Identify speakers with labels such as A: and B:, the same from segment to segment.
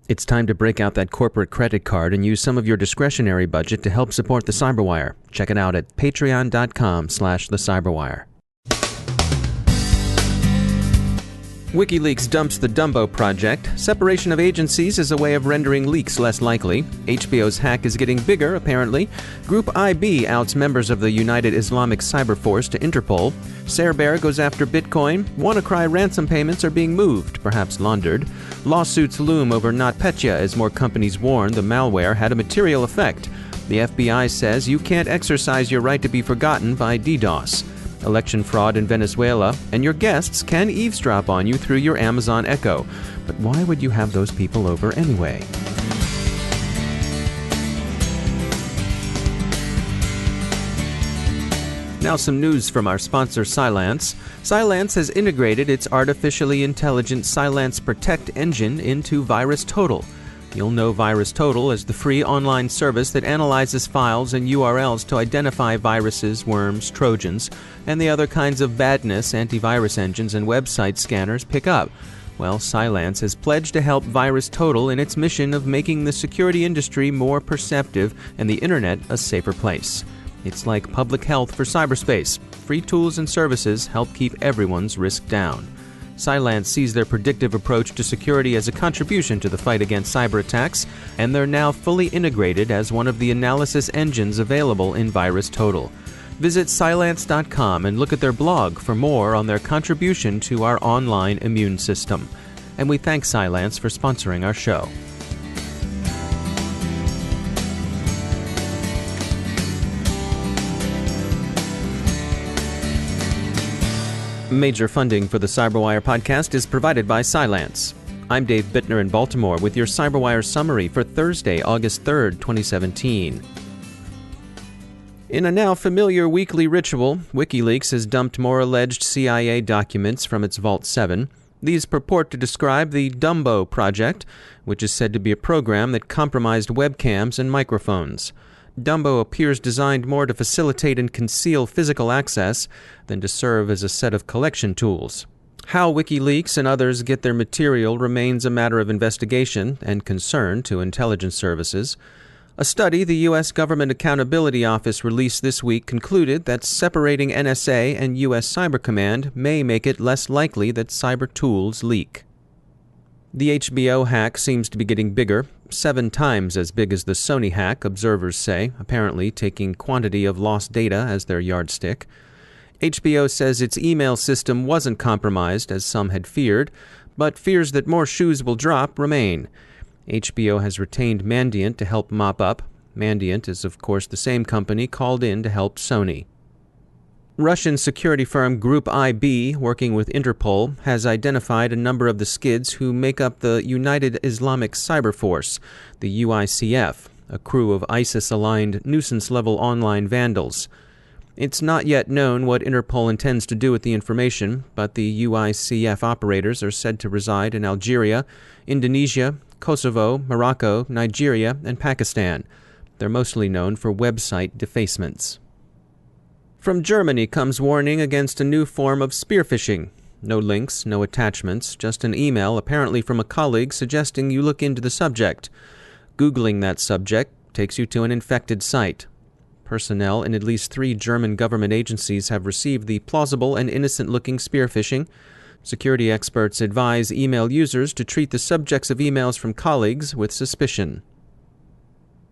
A: It's time to break out that corporate credit card and use some of your discretionary budget to help support the Cyberwire. Check it out at patreon.com/thecyberwire. WikiLeaks dumps the Dumbo project. Separation of agencies is a way of rendering leaks less likely. HBO's hack is getting bigger, apparently. Group IB outs members of the United Islamic Cyber Force to Interpol. Cerber goes after Bitcoin. WannaCry ransom payments are being moved, perhaps laundered. Lawsuits loom over NotPetya as more companies warn the malware had a material effect. The FBI says you can't exercise your right to be forgotten by DDoS. Election fraud in Venezuela, and your guests can eavesdrop on you through your Amazon Echo. But why would you have those people over anyway? Now some news from our sponsor Cylance. Cylance has integrated its artificially intelligent Cylance Protect engine into VirusTotal. You'll know VirusTotal as the free online service that analyzes files and URLs to identify viruses, worms, trojans, and the other kinds of badness antivirus engines and website scanners pick up. Well, Cylance has pledged to help VirusTotal in its mission of making the security industry more perceptive and the internet a safer place. It's like public health for cyberspace. Free tools and services help keep everyone's risk down. Cylance sees their predictive approach to security as a contribution to the fight against cyber attacks, and they're now fully integrated as one of the analysis engines available in VirusTotal. Visit Cylance.com and look at their blog for more on their contribution to our online immune system. And we thank Cylance for sponsoring our show. Major funding for the Cyberwire podcast is provided by Cylance. I'm Dave Bittner in Baltimore with your Cyberwire summary for Thursday, August 3rd, 2017. In a now familiar weekly ritual, WikiLeaks has dumped more alleged CIA documents from its Vault 7. These purport to describe the Dumbo project, which is said to be a program that compromised webcams and microphones. Dumbo appears designed more to facilitate and conceal physical access than to serve as a set of collection tools. How WikiLeaks and others get their material remains a matter of investigation and concern to intelligence services. A study the U.S. Government Accountability Office released this week concluded that separating NSA and U.S. Cyber Command may make it less likely that cyber tools leak. The HBO hack seems to be getting bigger, 7 times as big as the Sony hack, observers say, apparently taking quantity of lost data as their yardstick. HBO says its email system wasn't compromised, as some had feared, but fears that more shoes will drop remain. HBO has retained Mandiant to help mop up. Mandiant is, of course, the same company called in to help Sony. Russian security firm Group IB, working with Interpol, has identified a number of the skids who make up the United Islamic Cyber Force, the UICF, a crew of ISIS-aligned nuisance-level online vandals. It's not yet known what Interpol intends to do with the information, but the UICF operators are said to reside in Algeria, Indonesia, Kosovo, Morocco, Nigeria, and Pakistan. They're mostly known for website defacements. From Germany comes warning against a new form of spear phishing. No links, no attachments, just an email apparently from a colleague suggesting you look into the subject. Googling that subject takes you to an infected site. Personnel in at least 3 German government agencies have received the plausible and innocent-looking spear phishing. Security experts advise email users to treat the subjects of emails from colleagues with suspicion.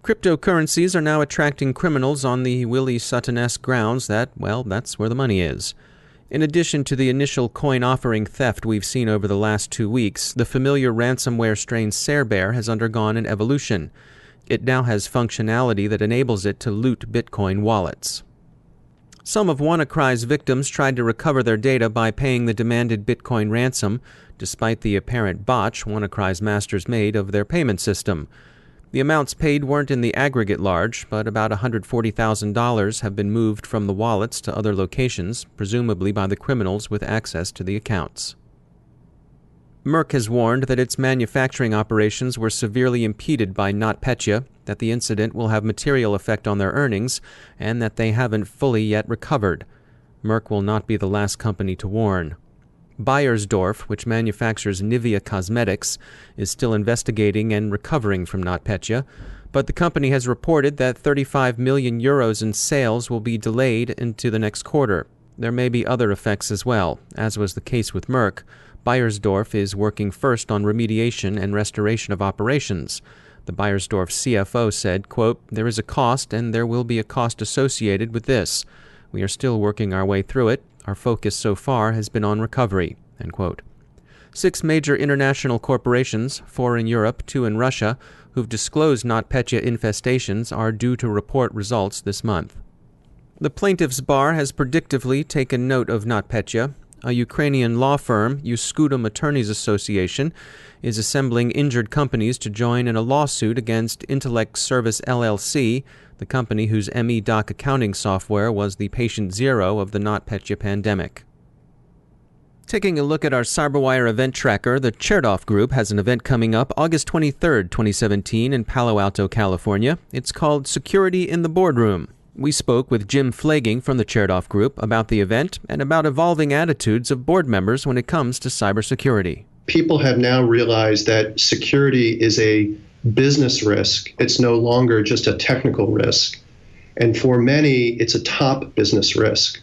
A: Cryptocurrencies are now attracting criminals on the Willie Sutton-esque grounds that, well, that's where the money is. In addition to the initial coin offering theft we've seen over the last 2 weeks, the familiar ransomware strain Cerber has undergone an evolution. It now has functionality that enables it to loot Bitcoin wallets. Some of WannaCry's victims tried to recover their data by paying the demanded Bitcoin ransom, despite the apparent botch WannaCry's masters made of their payment system. The amounts paid weren't in the aggregate large, but about $140,000 have been moved from the wallets to other locations, presumably by the criminals with access to the accounts. Merck has warned that its manufacturing operations were severely impeded by NotPetya, that the incident will have material effect on their earnings, and that they haven't fully yet recovered. Merck will not be the last company to warn. Beiersdorf, which manufactures Nivea Cosmetics, is still investigating and recovering from NotPetya, but the company has reported that 35 million euros in sales will be delayed into the next quarter. There may be other effects as well, as was the case with Merck. Beiersdorf is working first on remediation and restoration of operations. The Beiersdorf CFO said, quote, "There is a cost and there will be a cost associated with this. We are still working our way through it. Our focus so far has been on recovery," end quote. 6 major international corporations, 4 in Europe, 2 in Russia, who've disclosed NotPetya infestations are due to report results this month. The plaintiff's bar has predictively taken note of NotPetya. A Ukrainian law firm, Uskudum Attorneys Association, is assembling injured companies to join in a lawsuit against Intellect Service LLC, the company whose ME-Doc accounting software was the patient zero of the NotPetya pandemic. Taking a look at our CyberWire event tracker, the Chertoff Group has an event coming up August 23, 2017 in Palo Alto, California. It's called Security in the Boardroom. We spoke with Jim Flagging from the Chertoff Group about the event and about evolving attitudes of board members when it comes to cybersecurity.
B: People have now realized that security is a business risk. It's no longer just a technical risk. And for many, it's a top business risk.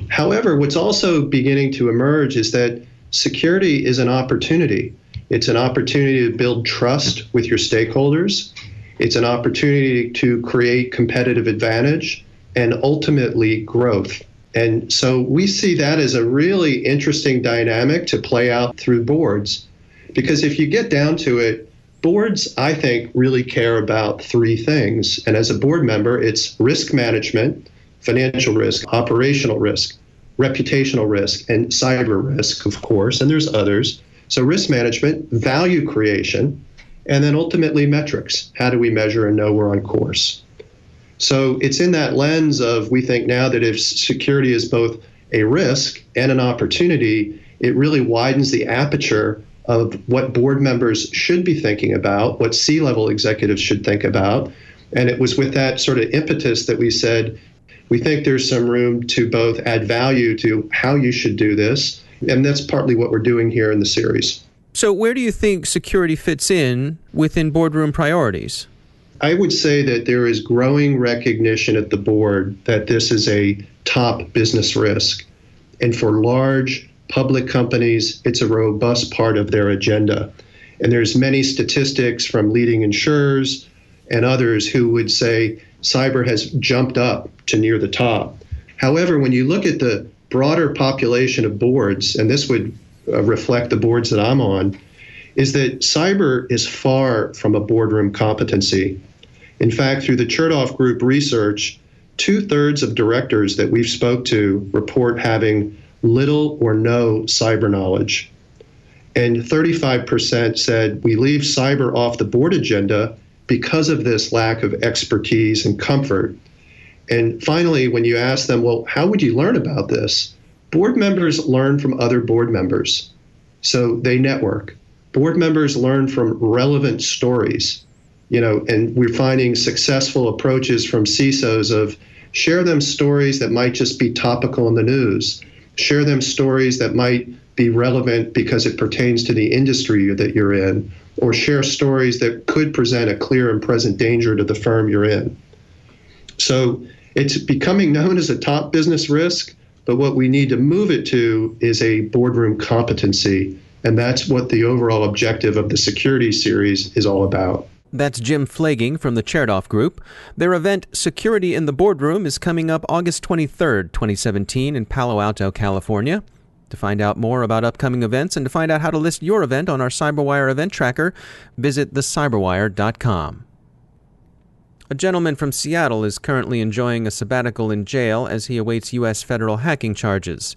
B: However, what's also beginning to emerge is that security is an opportunity. It's an opportunity to build trust with your stakeholders. It's an opportunity to create competitive advantage and ultimately growth. And so we see that as a really interesting dynamic to play out through boards. Because if you get down to it, boards, I think, really care about 3 things. And as a board member, it's risk management, financial risk, operational risk, reputational risk, and cyber risk, of course, and there's others. So risk management, value creation, and then ultimately metrics. How do we measure and know we're on course? So it's in that lens of, we think now that if security is both a risk and an opportunity, it really widens the aperture of what board members should be thinking about, what C-level executives should think about. And it was with that sort of impetus that we said, we think there's some room to both add value to how you should do this, and that's partly what we're doing here in the series.
A: So where do you think security fits in within boardroom priorities?
B: I would say that there is growing recognition at the board that this is a top business risk. And for large public companies, it's a robust part of their agenda. And there's many statistics from leading insurers and others who would say cyber has jumped up to near the top. However, when you look at the broader population of boards, and this would reflect the boards that I'm on, is that cyber is far from a boardroom competency. In fact, through the Chertoff Group research, 2/3 of directors that we've spoke to report having little or no cyber knowledge. And 35% said we leave cyber off the board agenda because of this lack of expertise and comfort. And finally, when you ask them, well, how would you learn about this? Board members learn from other board members. So they network. Board members learn from relevant stories, and we're finding successful approaches from CISOs of share them stories that might just be topical in the news. Share them stories that might be relevant because it pertains to the industry that you're in, or share stories that could present a clear and present danger to the firm you're in. So it's becoming known as a top business risk, but what we need to move it to is a boardroom competency, and that's what the overall objective of the security series is all about.
A: That's Jim Flagging from the Chertoff Group. Their event, Security in the Boardroom, is coming up August 23rd, 2017 in Palo Alto, California. To find out more about upcoming events and to find out how to list your event on our CyberWire event tracker, visit thecyberwire.com. A gentleman from Seattle is currently enjoying a sabbatical in jail as he awaits U.S. federal hacking charges.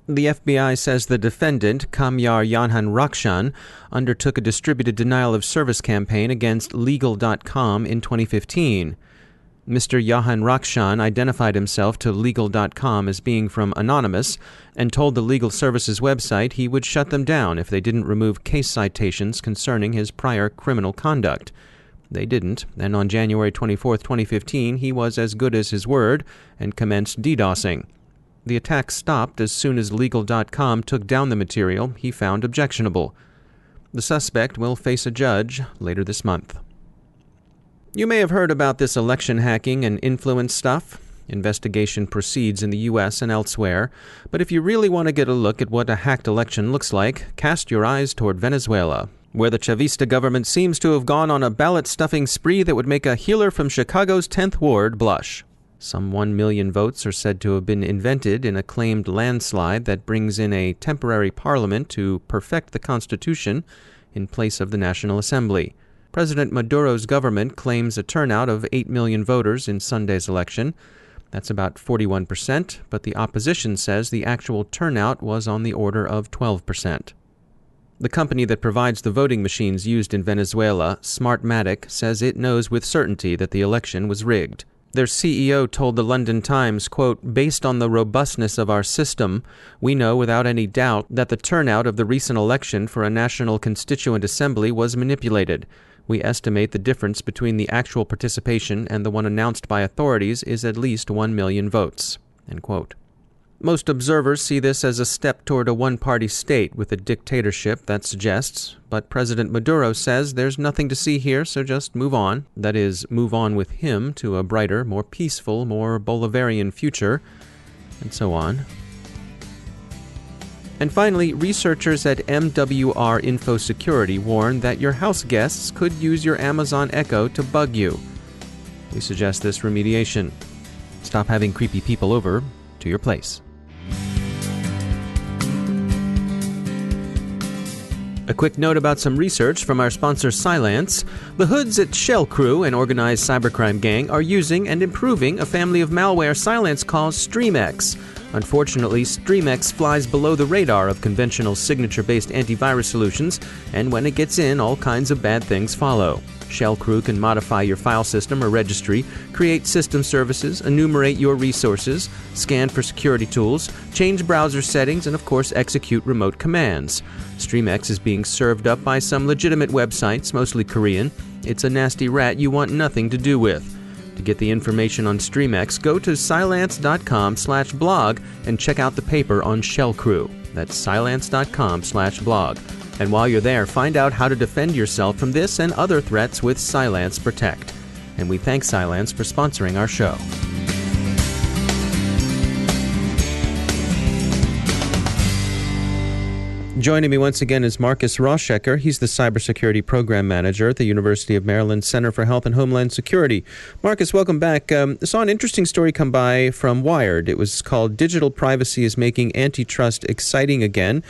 A: The FBI says the defendant, Kamyar Yanhan Rakshan, undertook a distributed denial of service campaign against Legal.com in 2015. Mr. Yahan Rakshan identified himself to Legal.com as being from Anonymous and told the legal services website he would shut them down if they didn't remove case citations concerning his prior criminal conduct. They didn't, and on January 24, 2015, he was as good as his word and commenced DDoSing. The attack stopped as soon as Legal.com took down the material he found objectionable. The suspect will face a judge later this month. You may have heard about this election hacking and influence stuff. Investigation proceeds in the U.S. and elsewhere, but if you really want to get a look at what a hacked election looks like, cast your eyes toward Venezuela, where the Chavista government seems to have gone on a ballot-stuffing spree that would make a healer from Chicago's 10th Ward blush. Some 1 million votes are said to have been invented in a claimed landslide that brings in a temporary parliament to perfect the Constitution in place of the National Assembly. President Maduro's government claims a turnout of 8 million voters in Sunday's election. That's about 41%, but the opposition says the actual turnout was on the order of 12%. The company that provides the voting machines used in Venezuela, Smartmatic, says it knows with certainty that the election was rigged. Their CEO told the London Times, quote, "Based on the robustness of our system, we know without any doubt that the turnout of the recent election for a National Constituent Assembly was manipulated. We estimate the difference between the actual participation and the one announced by authorities is at least 1 million votes." End quote. Most observers see this as a step toward a one-party state with a dictatorship that suggests, but President Maduro says there's nothing to see here, so just move on. That is, move on with him to a brighter, more peaceful, more Bolivarian future, and so on. And finally, researchers at MWR Infosecurity warn that your house guests could use your Amazon Echo to bug you. We suggest this remediation. Stop having creepy people over to your place. A quick note about some research from our sponsor Cylance. The hoods at Shell Crew, an organized cybercrime gang, are using and improving a family of malware Cylance calls StreamX. Unfortunately, StreamX flies below the radar of conventional signature-based antivirus solutions, and when it gets in, all kinds of bad things follow. Shell Crew can modify your file system or registry, create system services, enumerate your resources, scan for security tools, change browser settings, and of course execute remote commands. StreamX is being served up by some legitimate websites, mostly Korean. It's a nasty rat you want nothing to do with. To get the information on StreamX, go to cylance.com/blog and check out the paper on Shell Crew. That's cylance.com/blog. And while you're there, find out how to defend yourself from this and other threats with Cylance Protect. And we thank Cylance for sponsoring our show. Joining me once again is Marcus Roschecker. He's the Cybersecurity Program Manager at the University of Maryland Center for Health and Homeland Security. Marcus, welcome back. I saw an interesting story come by from Wired. It was called "Digital Privacy is Making Antitrust Exciting Again."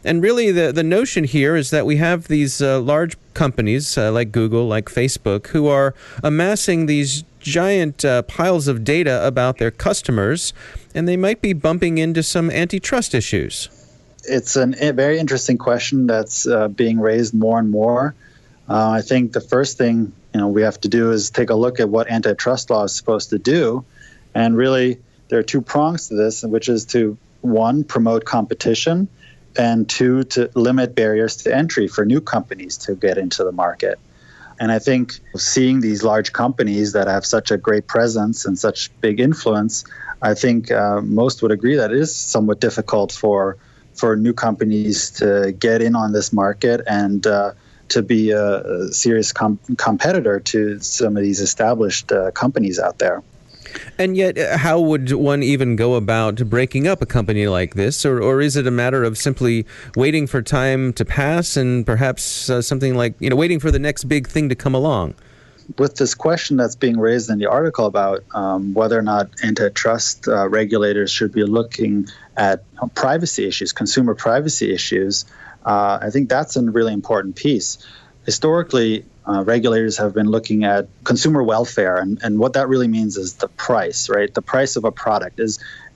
A: And really the notion here is that we have these large companies like Google, like Facebook, who are amassing these giant piles of data about their customers, and they might be bumping into some antitrust issues.
C: It's a very interesting question that's being raised more and more. I think the first thing we have to do is take a look at what antitrust law is supposed to do. And really, there are two prongs to this, which is to, one, promote competition, and two, to limit barriers to entry for new companies to get into the market. And I think seeing these large companies that have such a great presence and such big influence, I think most would agree that it is somewhat difficult for new companies to get in on this market and to be a serious competitor to some of these established companies out there.
A: And yet, how would one even go about breaking up a company like this? Or is it a matter of simply waiting for time to pass and perhaps something like, waiting for the next big thing to come along?
C: With this question that's being raised in the article about whether or not antitrust regulators should be looking at privacy issues, consumer privacy issues, I think that's a really important piece. Historically, regulators have been looking at consumer welfare, and what that really means is the price, right? The price of a product.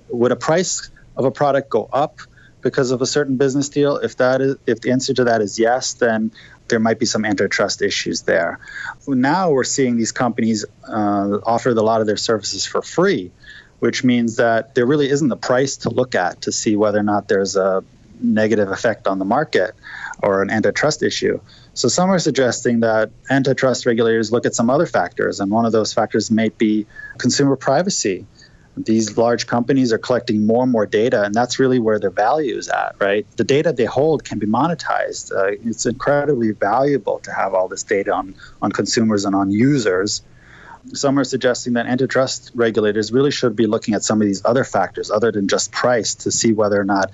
C: Would a price of a product go up because of a certain business deal? If the answer to that is yes, then there might be some antitrust issues there. Now we're seeing these companies offer a lot of their services for free, which means that there really isn't a price to look at to see whether or not there's a negative effect on the market or an antitrust issue. So some are suggesting that antitrust regulators look at some other factors, and one of those factors may be consumer privacy. These large companies are collecting more and more data, and that's really where their value is at, right? The data they hold can be monetized. It's incredibly valuable to have all this data on consumers and on users. Some are suggesting that antitrust regulators really should be looking at some of these other factors other than just price to see whether or not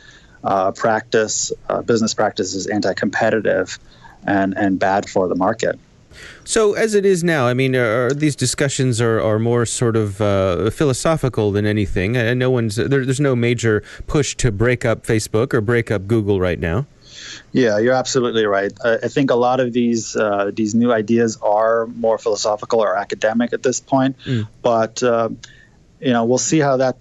C: business practice is anti-competitive and bad for the market.
A: So as it is now, I mean, these discussions are more sort of philosophical than anything. And there's no major push to break up Facebook or break up Google right now.
C: Yeah, you're absolutely right. I think a lot of these new ideas are more philosophical or academic at this point. But we'll see how that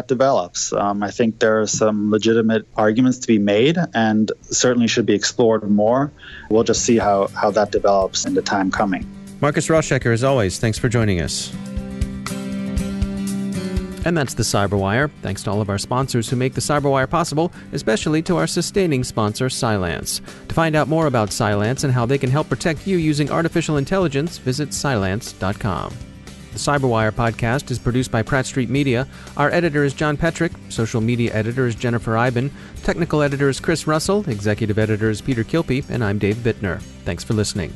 C: develops. I think there are some legitimate arguments to be made and certainly should be explored more. We'll just see how that develops in the time coming.
A: Marcus Rauschecker, as always, thanks for joining us. And that's the Cyberwire. Thanks to all of our sponsors who make the Cyberwire possible, especially to our sustaining sponsor, Cylance. To find out more about Cylance and how they can help protect you using artificial intelligence, visit Cylance.com. The Cyberwire podcast is produced by Pratt Street Media. Our editor is John Petrick. Social media editor is Jennifer Iben. Technical editor is Chris Russell. Executive editor is Peter Kilpe. And I'm Dave Bittner. Thanks for listening.